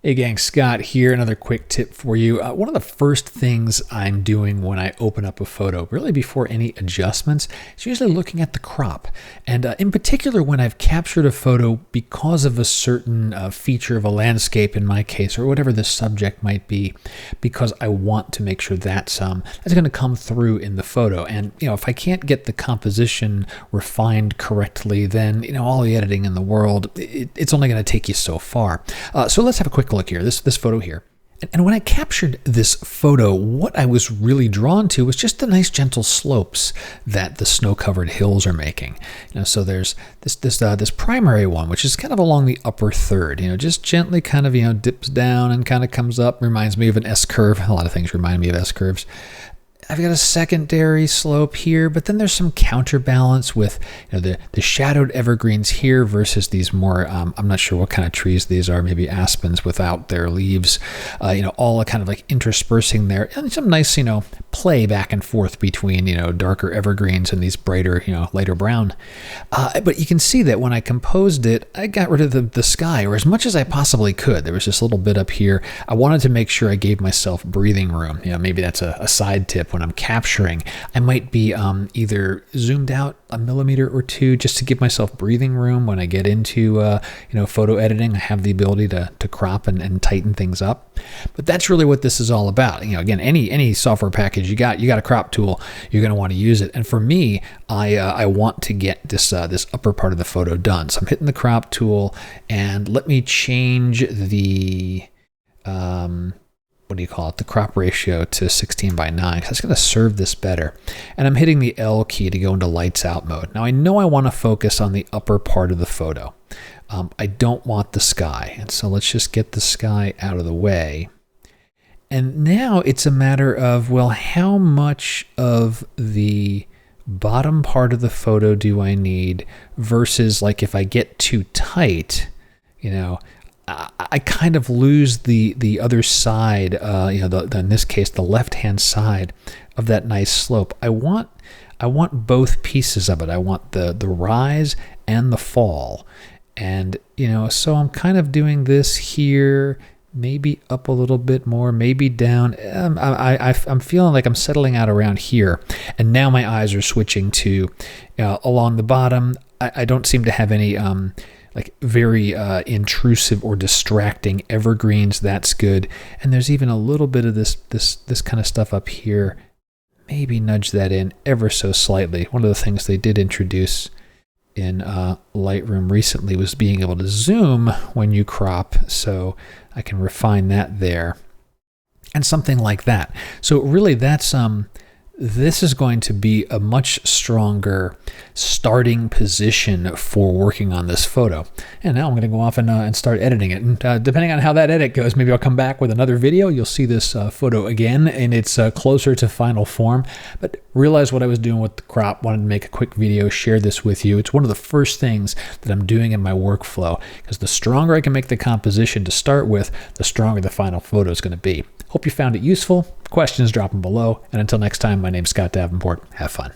Hey gang, Scott here. Another quick tip for you. One of the first things I'm doing when I open up a photo, really before any adjustments, is usually looking at the crop. And in particular, when I've captured a photo because of a certain feature of a landscape in my case, or whatever the subject might be, because I want to make sure that's going to come through in the photo. And if I can't get the composition refined correctly, then all the editing in the world, it's only going to take you so far. So let's have a quick look here, this photo here. And when I captured this photo, what I was really drawn to was just the nice gentle slopes that the snow-covered hills are making. So there's this primary one, which is kind of along the upper third, just gently kind of, dips down and kind of comes up, reminds me of an S-curve. A lot of things remind me of S-curves. I've got a secondary slope here, but then there's some counterbalance with the shadowed evergreens here versus these more, I'm not sure what kind of trees these are, maybe aspens without their leaves, all kind of like interspersing there. And some nice, play back and forth between, darker evergreens and these brighter, lighter brown. But you can see that when I composed it, I got rid of the sky, or as much as I possibly could. There was this little bit up here. I wanted to make sure I gave myself breathing room. Maybe that's a side tip. When I'm capturing, I might be either zoomed out a millimeter or two just to give myself breathing room. When I get into photo editing, I have the ability to crop and tighten things up. But that's really what this is all about. Again, any software package you got a crop tool, you're going to want to use it. And for me, I want to get this upper part of the photo done. So I'm hitting the crop tool, and let me change the the crop ratio to 16:9, because it's going to serve this better. And I'm hitting the L key to go into lights out mode. Now I know I want to focus on the upper part of the photo. I don't want the sky. And so let's just get the sky out of the way. And now it's a matter of, well, how much of the bottom part of the photo do I need versus, like, if I get too tight, I kind of lose the other side, in this case, the left-hand side of that nice slope. I want both pieces of it. I want the rise and the fall. And, so I'm kind of doing this here, maybe up a little bit more, maybe down. I'm feeling like I'm settling out around here. And now my eyes are switching to along the bottom. I don't seem to have any very intrusive or distracting evergreens. That's good. And there's even a little bit of this kind of stuff up here. Maybe nudge that in ever so slightly. One of the things they did introduce in Lightroom recently was being able to zoom when you crop, so I can refine that there. And something like that. So really this is going to be a much stronger starting position for working on this photo. And now I'm going to go off and start editing it. And depending on how that edit goes, maybe I'll come back with another video. You'll see this photo again, and it's closer to final form. But realize what I was doing with the crop. Wanted to make a quick video, share this with you. It's one of the first things that I'm doing in my workflow, because the stronger I can make the composition to start with, the stronger the final photo is going to be. Hope you found it useful. Questions, drop them below. And until next time, my name's Scott Davenport. Have fun.